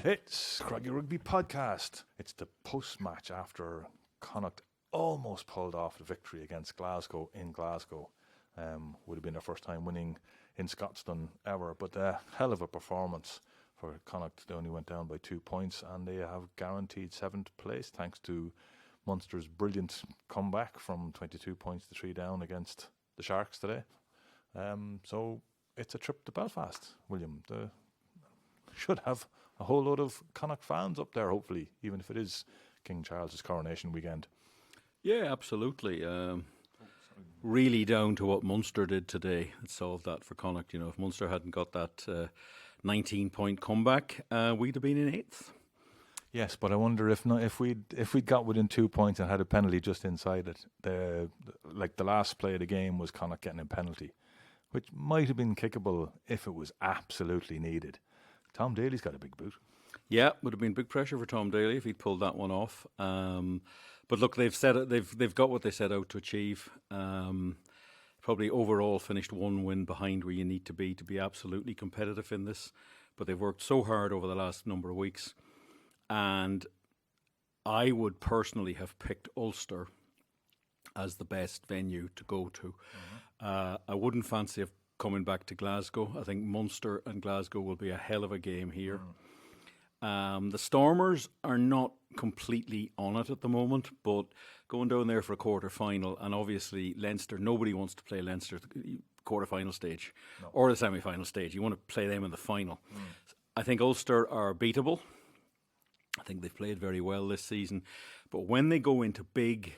It's Craggy Rugby Podcast. It's the post-match after Connacht almost pulled off the victory against Glasgow in Glasgow. Would have been their first time winning in Scotstoun ever, but a hell of a performance for Connacht. They only went down by 2 points and they have guaranteed 7th place thanks to Munster's brilliant comeback from 22 points to 3 down against the Sharks today. So it's a trip to Belfast, William. Should have a whole load of Connacht fans up there, hopefully, even if it is King Charles's coronation weekend. Yeah, absolutely. Really down to what Munster did today. It solved that for Connacht. You know, if Munster hadn't got that 19-point comeback, we'd have been in 8th. Yes, but I wonder if we'd got within 2 points and had a penalty just inside it. The last play of the game was Connacht getting a penalty, which might have been kickable if it was absolutely needed. Tom Daly's got a big boot. Yeah, would have been big pressure for Tom Daly if he'd pulled that one off. But look, they've got what they set out to achieve. Probably overall finished one win behind where you need to be absolutely competitive in this. But they've worked so hard over the last number of weeks, and I would personally have picked Ulster as the best venue to go to. Mm-hmm. I wouldn't fancy coming back to Glasgow. I think Munster and Glasgow will be a hell of a game here. The Stormers are not completely on it at the moment, but going down there for a quarter-final, and obviously Leinster, nobody wants to play Leinster at the quarter-final stage or the semi-final stage. You want to play them in the final. I think Ulster are beatable. I think they've played very well this season. But when they go into big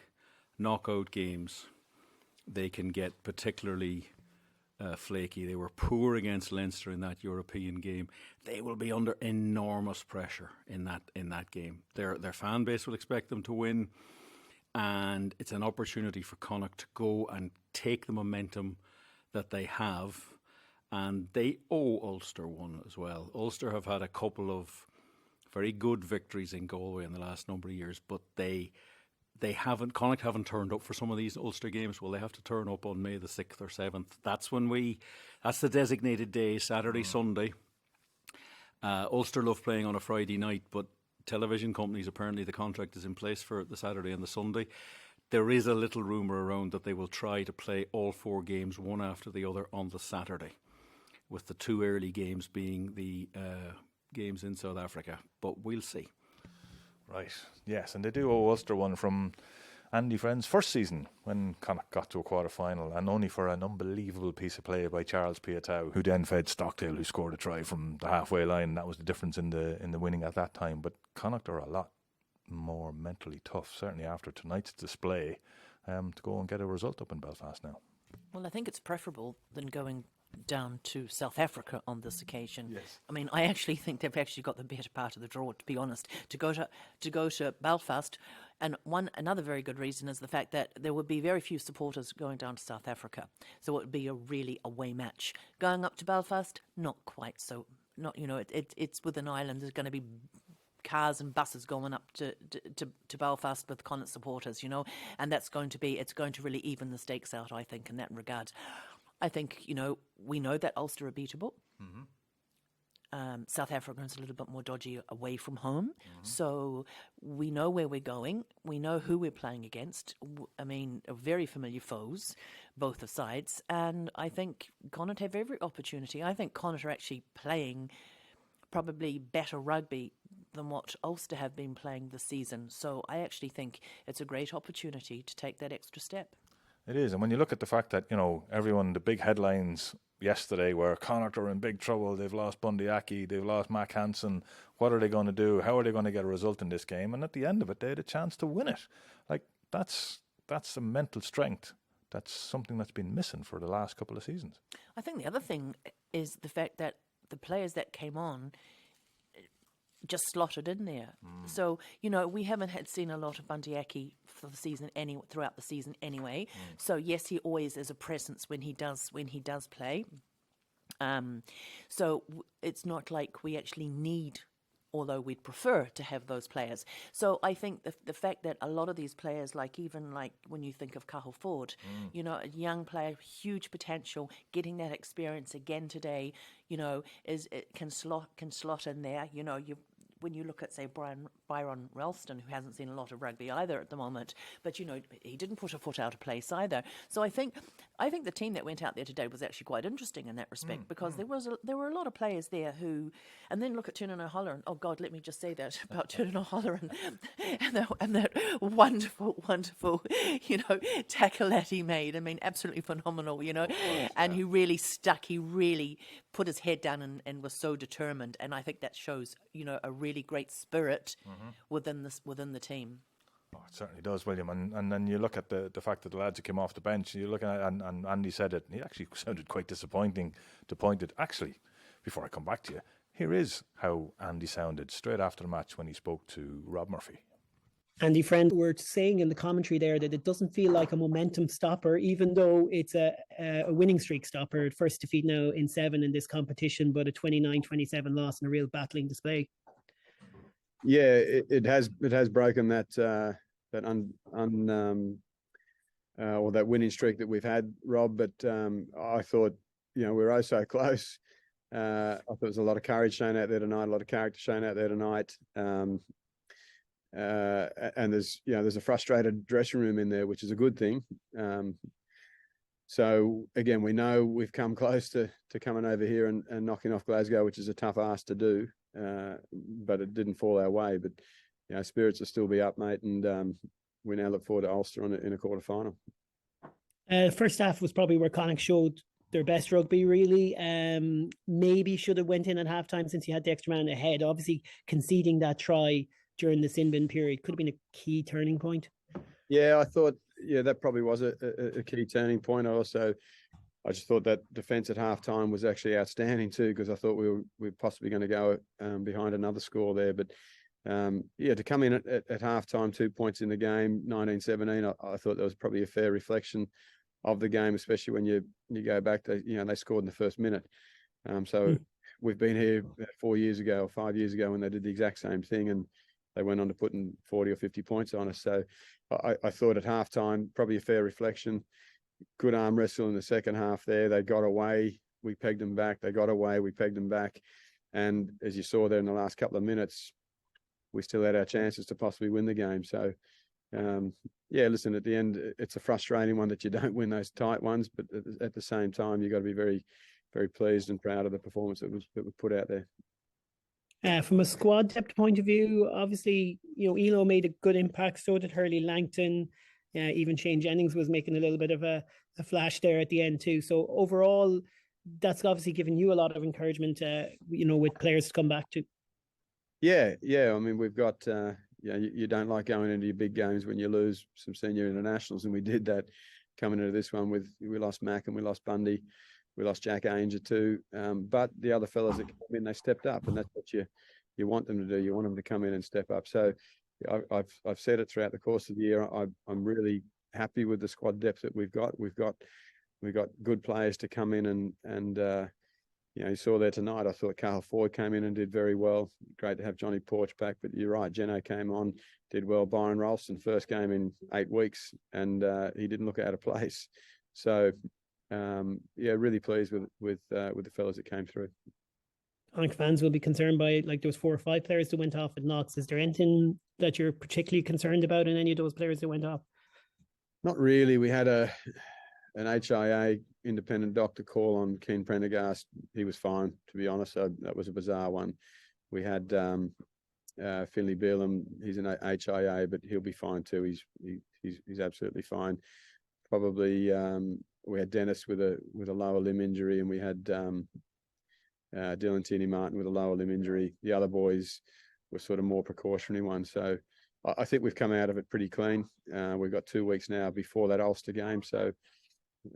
knockout games, they can get particularly flaky. They were poor against Leinster in that European game. They will be under enormous pressure in that game. Their fan base will expect them to win, and it's an opportunity for Connacht to go and take the momentum that they have, and they owe Ulster one as well. Ulster have had a couple of very good victories in Galway in the last number of years, but Connacht haven't turned up for some of these Ulster games. Well, they have to turn up on May the 6th or 7th. That's the designated day, Saturday, Sunday. Ulster love playing on a Friday night, but television companies, apparently the contract is in place for the Saturday and the Sunday. There is a little rumour around that they will try to play all 4 games, one after the other, on the Saturday, with the 2 early games being the games in South Africa. But we'll see. Right, yes, and they do owe Ulster one from Andy Friend's first season when Connacht got to a quarter-final, and only for an unbelievable piece of play by Charles Piutau, who then fed Stockdale, who scored a try from the halfway line. That was the difference in the winning at that time. But Connacht are a lot more mentally tough, certainly after tonight's display, to go and get a result up in Belfast now. Well, I think it's preferable than going down to South Africa on this occasion. Yes. I mean, I actually think they've actually got the better part of the draw, to be honest. To go to Belfast, and another very good reason is the fact that there would be very few supporters going down to South Africa, so it would be a really away match. Going up to Belfast, not quite so. Not it's with an island. There's going to be cars and buses going up to Belfast with Connacht supporters, and it's going to really even the stakes out, I think, in that regard. I think, we know that Ulster are beatable. Mm-hmm. South Africans a little bit more dodgy away from home. Mm-hmm. So we know where we're going. We know who we're playing against. I mean, very familiar foes, both the sides. And I think Connacht have every opportunity. I think Connacht are actually playing probably better rugby than what Ulster have been playing this season. So I actually think it's a great opportunity to take that extra step. It is, and when you look at the fact that, the big headlines yesterday were Connacht are in big trouble, they've lost Bundy Aki, they've lost Mac Hansen, what are they going to do, how are they going to get a result in this game? And at the end of it, they had a chance to win it. That's a mental strength. That's something that's been missing for the last couple of seasons. I think the other thing is the fact that the players that came on just slotted in there. So, we haven't seen a lot of Bundy Aki for the season throughout the season anyway. So yes, he always is a presence when he does play. So it's not like we actually need, although we'd prefer to have those players. So I think the fact that a lot of these players, even when you think of Cahill Ford, a young player, huge potential, getting that experience again today, can slot in there. When you look at, say, Byron Ralston, who hasn't seen a lot of rugby either at the moment, but he didn't put a foot out of place either. So I think the team that went out there today was actually quite interesting in that respect, because there were a lot of players there who, and then look at Tiernan O'Halloran. Oh God, let me just say that about Tiernan O'Halloran and that wonderful tackle that he made. I mean, absolutely phenomenal. And he really stuck. He really put his head down and was so determined. And I think that shows a really great spirit within the team. Oh, it certainly does, William. And then you look at the fact that the lads who came off the bench, you're looking at, and Andy said it, he actually sounded quite disappointed. Actually, before I come back to you, here is how Andy sounded straight after the match when he spoke to Rob Murphy. Andy Friend were saying in the commentary there that it doesn't feel like a momentum stopper, even though it's a winning streak stopper. First defeat now in 7 in this competition, but a 29-27 loss and a real battling display. Yeah, it has broken that winning streak that we've had, Rob. But I thought we were so close. I thought there was a lot of courage shown out there tonight, a lot of character shown out there tonight. And there's a frustrated dressing room in there, which is a good thing. So again, we know we've come close to coming over here and knocking off Glasgow, which is a tough ask to do. But it didn't fall our way. But spirits will still be up, mate, and we now look forward to Ulster in a quarter final. First half was probably where Connacht showed their best rugby, really. Maybe should have went in at halftime since you had the extra man ahead. Obviously, conceding that try during the sin bin period could have been a key turning point. Yeah, I thought that probably was a key turning point. I just thought that defence at halftime was actually outstanding too, because I thought we were possibly going to go behind another score there. But to come in at halftime, 2 points in the game, 19-17, I thought that was probably a fair reflection of the game, especially when you go back to they scored in the first minute. We've been here 4 years ago or 5 years ago when they did the exact same thing, and they went on to putting 40 or 50 points on us. So I thought at halftime, probably a fair reflection. Good arm wrestle in the second half there. They got away. We pegged them back. They got away. We pegged them back. And as you saw there in the last couple of minutes, we still had our chances to possibly win the game. So, listen, at the end, it's a frustrating one that you don't win those tight ones. But at the same time, you've got to be very, very pleased and proud of the performance that was put out there. From a squad depth point of view, obviously, Elo made a good impact. So did Hurley Langton. Even Shane Jennings was making a little bit of a flash there at the end too. So overall, that's obviously given you a lot of encouragement, with players to come back to. Yeah. I mean, we've got, you don't like going into your big games when you lose some senior internationals, and we did that coming into this one we lost Mack and we lost Bundy. We lost Jack Ainger too. But the other fellas that came in, they stepped up, and that's what you want them to do. You want them to come in and step up. So I've said it throughout the course of the year. I'm really happy with the squad depth that we've got. We've got good players to come in and you saw there tonight. I thought Cahill Ford came in and did very well. Great to have Johnny Porch back. But you're right, Jeno came on, did well. Byron Ralston, first game in 8 weeks, and he didn't look out of place. So really pleased with the fellas that came through. Connacht fans will be concerned by, there was 4 or 5 players that went off at knocks. Is there anything that you're particularly concerned about in any of those players that went off? Not really. We had an HIA independent doctor call on Keane Prendergast. He was fine, to be honest. So that was a bizarre one. We had Finley Beelum. He's an HIA, but he'll be fine too. He's absolutely fine. Probably we had Dennis with a lower limb injury, and we had Dylan Tierney-Martin with a lower limb injury. The other boys were sort of more precautionary ones. So I think we've come out of it pretty clean. We've got 2 weeks now before that Ulster game. So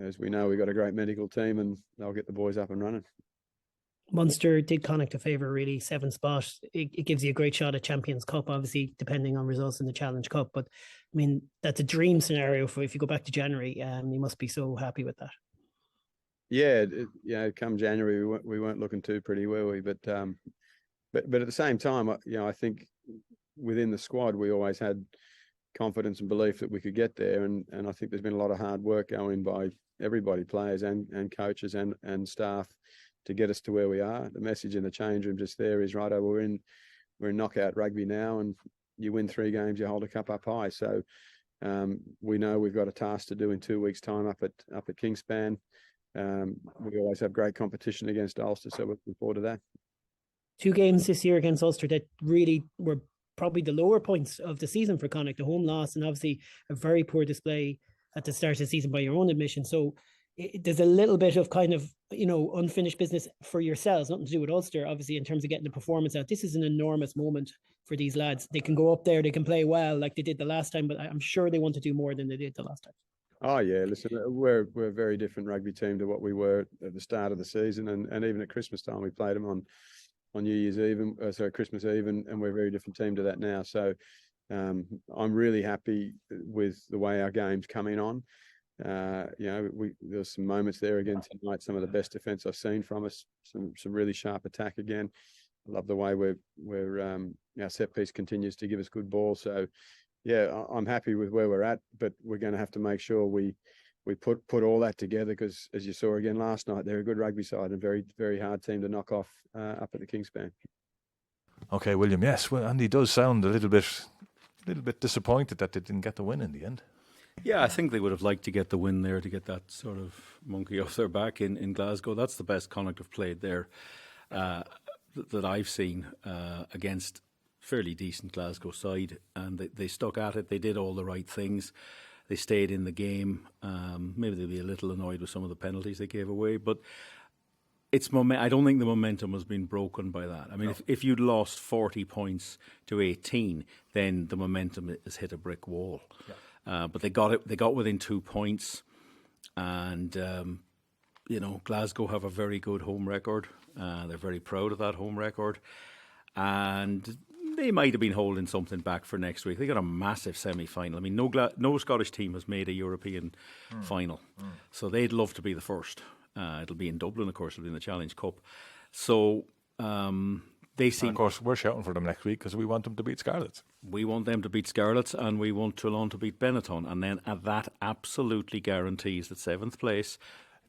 as we know, we've got a great medical team, and they'll get the boys up and running. Munster did Connacht a favour, really, 7th spot. It gives you a great shot at Champions Cup, obviously, depending on results in the Challenge Cup. But, I mean, that's a dream scenario for if you go back to January. You must be so happy with that. Yeah, come January we weren't looking too pretty, were we? But at the same time, I think within the squad we always had confidence and belief that we could get there, and I think there's been a lot of hard work going by everybody, players and coaches and staff, to get us to where we are. The message in the change room just there is, righto, we're in knockout rugby now, and you win 3 games, you hold a cup up high. So we know we've got a task to do in 2 weeks' time up at Kingspan. We always have great competition against Ulster, so we're looking forward to that. 2 games this year against Ulster that really were probably the lower points of the season for Connacht. The home loss, and obviously a very poor display at the start of the season by your own admission. So there's a little bit of kind of, unfinished business for yourselves, nothing to do with Ulster, obviously, in terms of getting the performance out. This is an enormous moment for these lads. They can go up there, they can play well like they did the last time, but I'm sure they want to do more than they did the last time. Oh yeah, listen, we're a very different rugby team to what we were at the start of the season, and even at Christmas time we played them on New Year's Eve, Christmas Eve, and we're a very different team to that now. So I'm really happy with the way our game's coming on. There's some moments there again tonight, some of the best defence I've seen from us, some really sharp attack again. I love the way our set piece continues to give us good ball. So yeah, I'm happy with where we're at, but we're going to have to make sure we put all that together, because as you saw again last night, they're a good rugby side and very, very hard team to knock off up at the Kingspan. Okay, William. Yes, well, Andy does sound a little bit disappointed that they didn't get the win in the end. Yeah, I think they would have liked to get the win there, to get that sort of monkey off their back in Glasgow. That's the best Connacht have played there that I've seen against fairly decent Glasgow side, and they stuck at it. They did all the right things. They stayed in the game. Maybe they'll be a little annoyed with some of the penalties they gave away, but I don't think the momentum has been broken by that. I mean, no. if you'd lost 40 points to 18, then the momentum has hit a brick wall. Yeah. But they got within 2 points, and Glasgow have a very good home record. They're very proud of that home record, and they might have been holding something back for next week. They got a massive semi-final. I mean, no Scottish team has made a European final, so they'd love to be the first. It'll be in Dublin, of course. It'll be in the Challenge Cup. So they seem. And of course, we're shouting for them next week because we want them to beat Scarlets. We want them to beat Scarlets, and we want Toulon to beat Benetton, and then that absolutely guarantees that 7th place.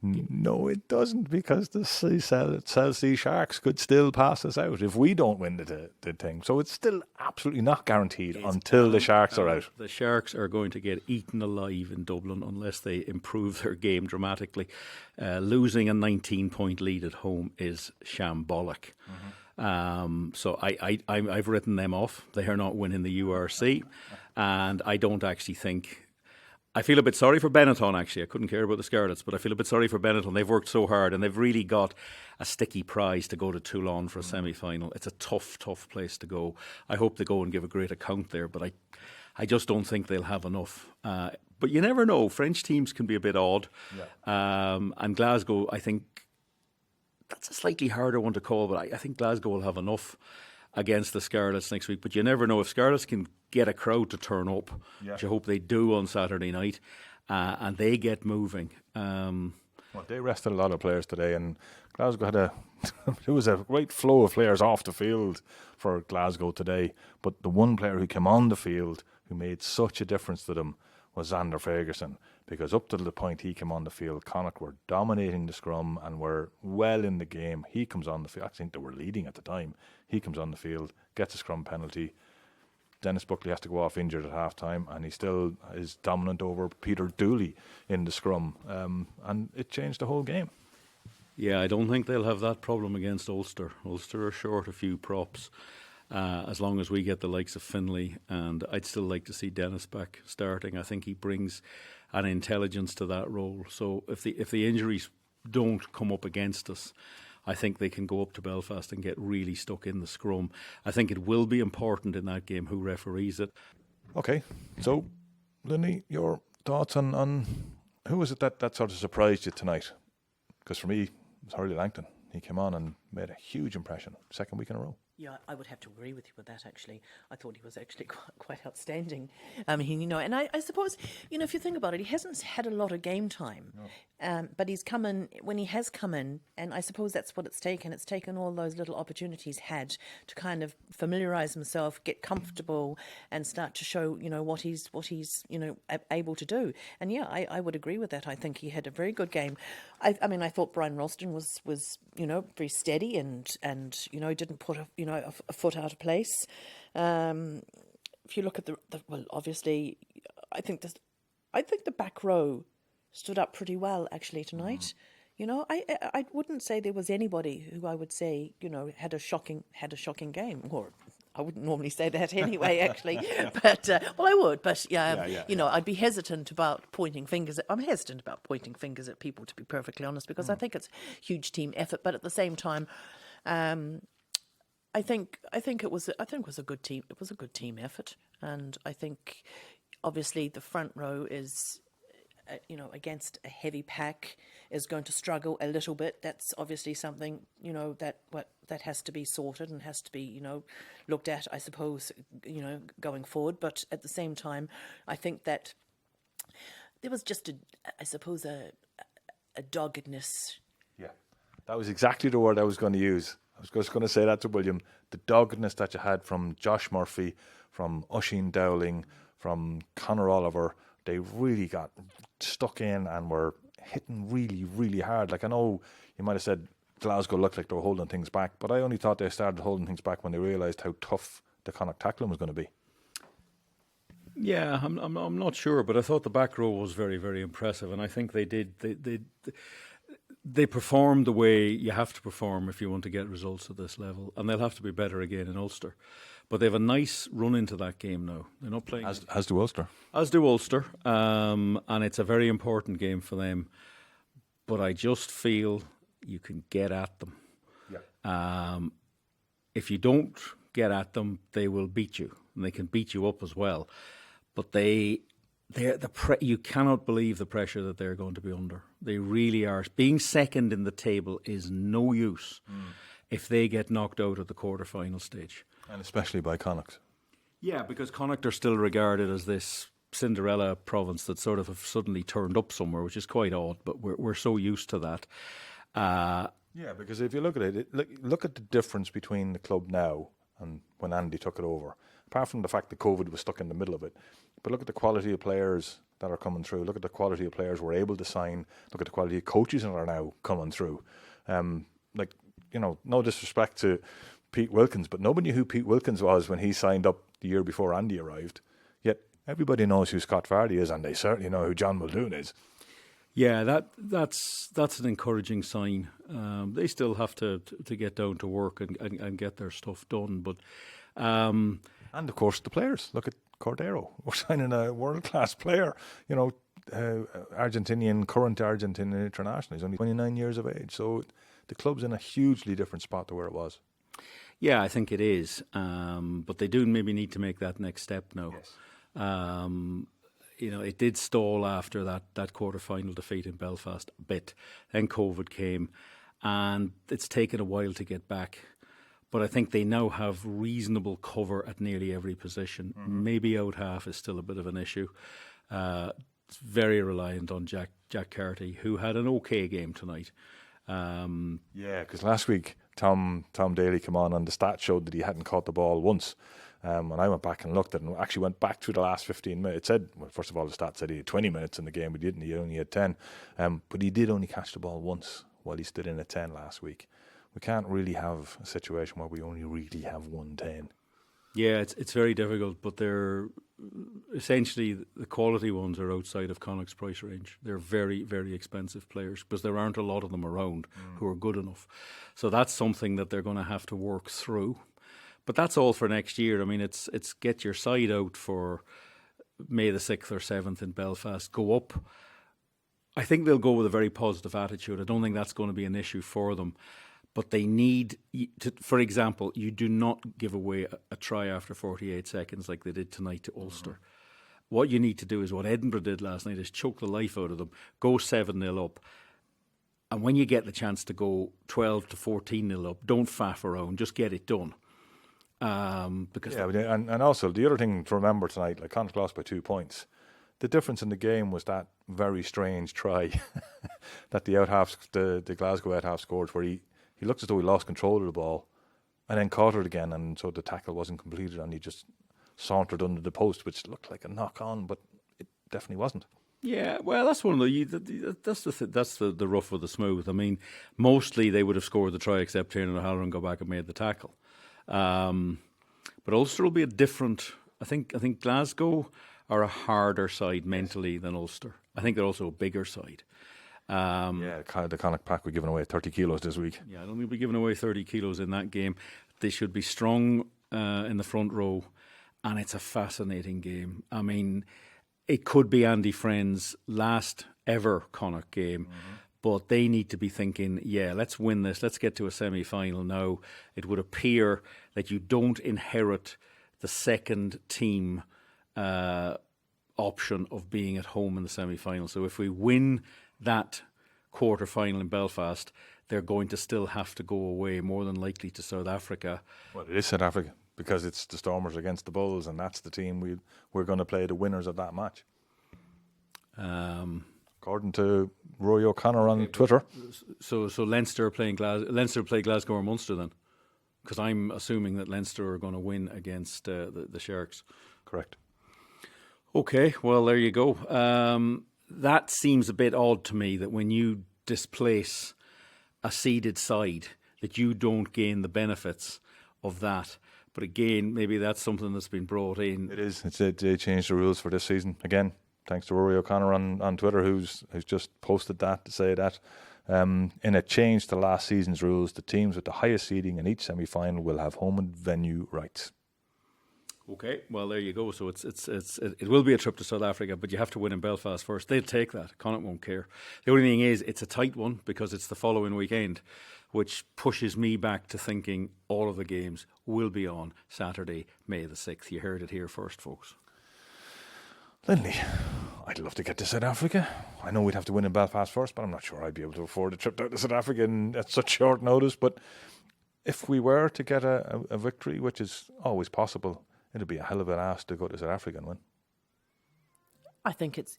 No, it doesn't, because the South Sea Sharks could still pass us out if we don't win the thing. So it's still absolutely not guaranteed until the Sharks are out. The Sharks are going to get eaten alive in Dublin unless they improve their game dramatically. Losing a 19-point lead at home is shambolic. So I've written them off. They are not winning the URC, and I don't actually think. I feel a bit sorry for Benetton, actually. I couldn't care about the Scarlets, but I feel a bit sorry for Benetton. They've worked so hard, and they've really got a sticky prize to go to Toulon for a semi-final. It's a tough place to go. I hope they go and give a great account there, but I just don't think they'll have enough. But you never know. French teams can be a bit odd. Yeah. And Glasgow, I think, that's a slightly harder one to call, but I think Glasgow will have enough against the Scarlets next week. But you never know. If Scarlets can get a crowd to turn up, which I hope they do on Saturday night, and they get moving. Well, they rested a lot of players today, and Glasgow had there was a great flow of players off the field for Glasgow today, but the one player who came on the field who made such a difference to them was Xander Ferguson, because up to the point he came on the field, Connacht were dominating the scrum and were well in the game. He comes on the field. I think they were leading at the time. He comes on the field, gets a scrum penalty. Dennis Buckley has to go off injured at half-time, and he still is dominant over Peter Dooley in the scrum, and it changed the whole game. Yeah, I don't think they'll have that problem against Ulster. Ulster are short a few props. As long as we get the likes of Finlay, and I'd still like to see Dennis back starting. I think he brings an intelligence to that role. So if the injuries don't come up against us, I think they can go up to Belfast and get really stuck in the scrum. I think it will be important in that game who referees it. Okay, so Linley, your thoughts on who was it that sort of surprised you tonight? Because for me, it was Hurley Langton. He came on and made a huge impression. Second week in a row. Yeah, I would have to agree with you with that, actually. I thought he was actually quite outstanding. And I suppose, if you think about it, he hasn't had a lot of game time. No. But he's come in, when he has come in, and I suppose that's what it's taken. It's taken all those little opportunities had to kind of familiarise himself, get comfortable, and start to show, what he's able to do. And yeah, I would agree with that. I think he had a very good game. I thought Brian Ralston was very steady and didn't put a foot out of place. If you look at obviously, I think the back row stood up pretty well actually tonight. I wouldn't say there was anybody who I would say had a shocking game. Or I wouldn't normally say that anyway, actually. But I would. But I'd be hesitant about pointing fingers. I'm hesitant about pointing fingers at people, to be perfectly honest, because I think it's huge team effort. But at the same time, I think it was a good team. It was a good team effort, and I think obviously the front row is, against a heavy pack, is going to struggle a little bit. That's obviously something that has to be sorted and has to be looked at, I suppose, going forward. But at the same time, I think that there was just a doggedness. Yeah, that was exactly the word I was going to use. I was just going to say that to William. The doggedness that you had from Josh Murphy, from Oisin Dowling, from Conor Oliver, they really got stuck in and were hitting really, really hard. Like, I know you might have said Glasgow looked like they were holding things back, but I only thought they started holding things back when they realised how tough the Connacht tackling was going to be. Yeah, I'm not sure, but I thought the back row was very, very impressive, and I think they did. They performed the way you have to perform if you want to get results at this level, and they'll have to be better again in Ulster. But they have a nice run into that game now. They're not playing as do Ulster. As do Ulster, and it's a very important game for them. But I just feel you can get at them. Yeah. If you don't get at them, they will beat you, and they can beat you up as well. But you cannot believe the pressure that they're going to be under. They really are. Being second in the table is no use if they get knocked out at the quarter-final stage. And especially by Connacht. Yeah, because Connacht are still regarded as this Cinderella province that sort of have suddenly turned up somewhere, which is quite odd, but we're so used to that. Yeah, because if you look at it, look at the difference between the club now and when Andy took it over. Apart from the fact that COVID was stuck in the middle of it. But look at the quality of players that are coming through. Look at the quality of players we're able to sign. Look at the quality of coaches that are now coming through. No disrespect to Pete Wilkins, but nobody knew who Pete Wilkins was when he signed up the year before Andy arrived. Yet everybody knows who Scott Vardy is, and they certainly know who John Muldoon is. Yeah, that's an encouraging sign. They still have to get down to work and get their stuff done. But and of course the players. Look at Cordero. We're signing a world-class player. Current Argentinian international. He's only 29 years of age. So the club's in a hugely different spot to where it was. Yeah, I think it is. But they do maybe need to make that next step now. Yes. It did stall after that quarter-final defeat in Belfast a bit. Then COVID came, and it's taken a while to get back. But I think they now have reasonable cover at nearly every position. Mm-hmm. Maybe out half is still a bit of an issue. It's very reliant on Jack Carty, who had an okay game tonight. Because last week Tom Daly came on and the stats showed that he hadn't caught the ball once. And I went back and looked at it and actually went back through the last 15 minutes. It said, well, first of all, the stats said he had 20 minutes in the game, but he didn't. He only had 10. But he did only catch the ball once while he stood in at 10 last week. We can't really have a situation where we only really have 110. Yeah, it's very difficult, but they're essentially the quality ones are outside of Connacht's price range. They're very, very expensive players because there aren't a lot of them around who are good enough. So that's something that they're going to have to work through. But that's all for next year. I mean, it's get your side out for May the 6th or 7th in Belfast. Go up. I think they'll go with a very positive attitude. I don't think that's going to be an issue for them. But they need to, for example, you do not give away a try after 48 seconds like they did tonight to Ulster. Mm-hmm. What you need to do is what Edinburgh did last night is choke the life out of them, go 7-0 up, And when you get the chance to go 12 to 14-0 up, don't faff around, just get it done. Because and also the other thing to remember tonight, like Connacht lost by 2 points. The difference in the game was that very strange try that the Glasgow out half scored, where he looked as though he lost control of the ball and then caught it again, and so the tackle wasn't completed and he just sauntered under the post, which looked like a knock on, but it definitely wasn't. Yeah, well, that's one of that's the rough with the smooth. I mean, mostly they would have scored the try except Tiernan O'Halloran go back and made the tackle. But Ulster will be a different. I think Glasgow are a harder side mentally than Ulster. I think they're also a bigger side. The Connacht pack were giving away 30 kilos this week. Yeah, I don't think we'll be giving away 30 kilos in that game. They should be strong in the front row, and it's a fascinating game. I mean, it could be Andy Friend's last ever Connacht game, but they need to be thinking, let's win this. Let's get to a semi-final now. It would appear that you don't inherit the second team option of being at home in the semi-final. So if we win that quarter-final in Belfast, they're going to still have to go away, more than likely to South Africa. Well, it is South Africa, because it's the Stormers against the Bulls, and that's the team we're going to play the winners of that match. According to Rory O'Connor on Twitter. So Leinster play Glasgow or Munster then? Because I'm assuming that Leinster are going to win against the Sharks. Correct. Okay, well, there you go. That seems a bit odd to me, that when you displace a seeded side, that you don't gain the benefits of that. But again, maybe that's something that's been brought in. It is. They changed the rules for this season. Again, thanks to Rory O'Connor on Twitter, who's just posted that to say that in a change to last season's rules, the teams with the highest seeding in each semi-final will have home and venue rights. Okay, well, there you go. So it will be a trip to South Africa, but you have to win in Belfast first. They'll take that. Connacht won't care. The only thing is, it's a tight one because it's the following weekend, which pushes me back to thinking all of the games will be on Saturday, May the 6th. You heard it here first, folks. Linley, I'd love to get to South Africa. I know we'd have to win in Belfast first, but I'm not sure I'd be able to afford a trip down to South Africa at such short notice. But if we were to get a victory, which is always possible, it'd be a hell of an ask to go to South Africa and win. I think it's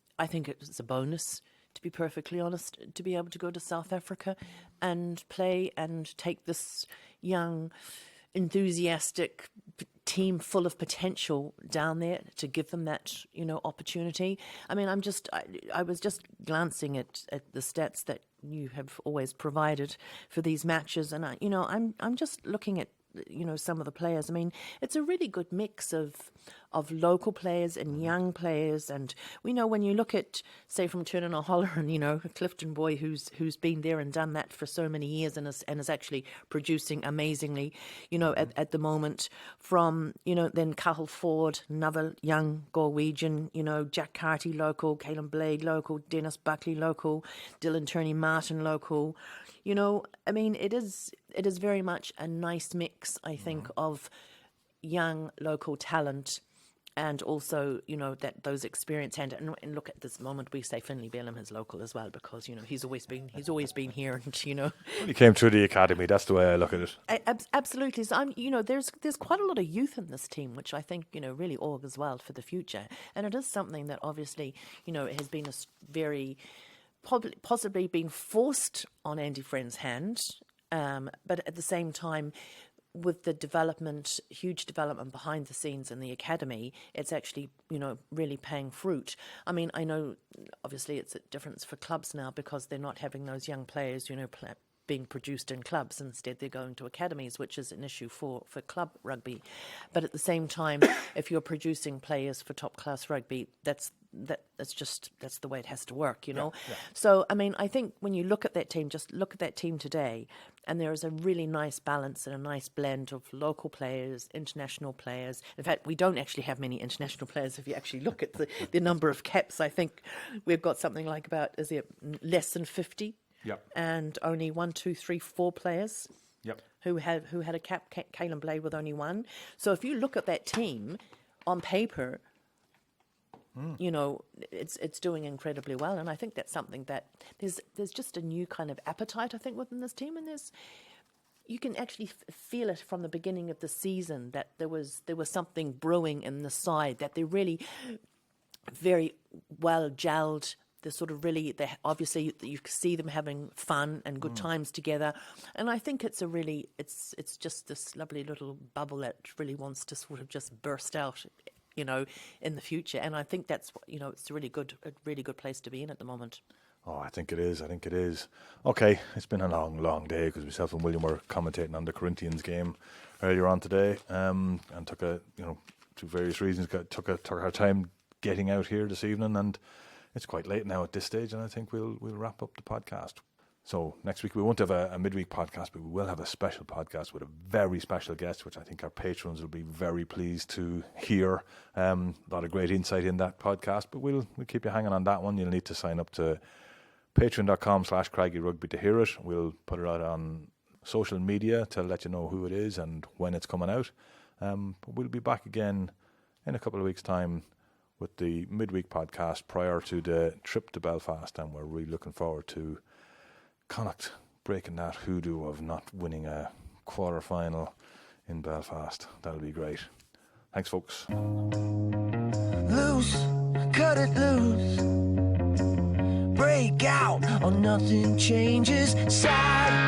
a bonus, to be perfectly honest, to be able to go to South Africa and play and take this young, enthusiastic team full of potential down there, to give them that, opportunity. I mean, I was just glancing at the stats that you have always provided for these matches, and I'm just looking at some of the players. I mean, it's a really good mix of local players and young players. And we know when you look at, say, from Tiernan O'Halloran, a Clifton boy who's been there and done that for so many years and is actually producing amazingly, at the moment. From, then Cahill Ford, another young Galwegian, Jack Carty local, Caelan Blade local, Dennis Buckley local, Dylan Turney-Martin local. I mean, it is very much a nice mix, I think, of young local talent and also, that those experience and look at this moment we say Finlay Bealham is local as well, because he's always been here, and He came through the academy. That's the way I look at it. Absolutely. So there's quite a lot of youth in this team, which I think really augurs well for the future, and it is something that obviously has been a very possibly been forced on Andy Friend's hand, but at the same time, with the huge development behind the scenes in the academy, it's actually, really paying fruit. I mean, I know obviously it's a difference for clubs now because they're not having those young players, being produced in clubs. Instead, they're going to academies, which is an issue for club rugby. But at the same time, if you're producing players for top class rugby, that's the way it has to work, Yeah. So, I mean, I think when you look at that team, just look at that team today, and there is a really nice balance and a nice blend of local players, international players. In fact, we don't actually have many international players. If you actually look at the number of caps, I think we've got something like less than 50. Yep. And only 1, 2, 3, 4 players. Yep. Who had a cap, Caelan Blade with only one. So if you look at that team on paper, You know, it's doing incredibly well, and I think that's something that there's just a new kind of appetite, I think, within this team, and you can actually feel it from the beginning of the season that there was something brewing in the side, that they're really very well gelled. They're sort of really, obviously you see them having fun and good times together, and I think it's it's just this lovely little bubble that really wants to sort of just burst out, you know, in the future. And I think that's, you know, it's a really good place to be in at the moment. Oh, I think it is. Okay, it's been a long day because myself and William were commentating on the Corinthians game earlier on today, and took through various reasons, took our time getting out here this evening, and it's quite late now at this stage, and I think we'll wrap up the podcast. So next week we won't have a midweek podcast, but we will have a special podcast with a very special guest, which I think our patrons will be very pleased to hear. A lot of great insight in that podcast, but we'll keep you hanging on that one. You'll need to sign up to patreon.com/CraggieRugby to hear it. We'll put it out on social media to let you know who it is and when it's coming out. But we'll be back again in a couple of weeks' time with the midweek podcast prior to the trip to Belfast, and we're really looking forward to Connacht breaking that hoodoo of not winning a quarter-final in Belfast. That'll be great. Thanks, folks. Loose, cut it loose. Break out or nothing changes. Side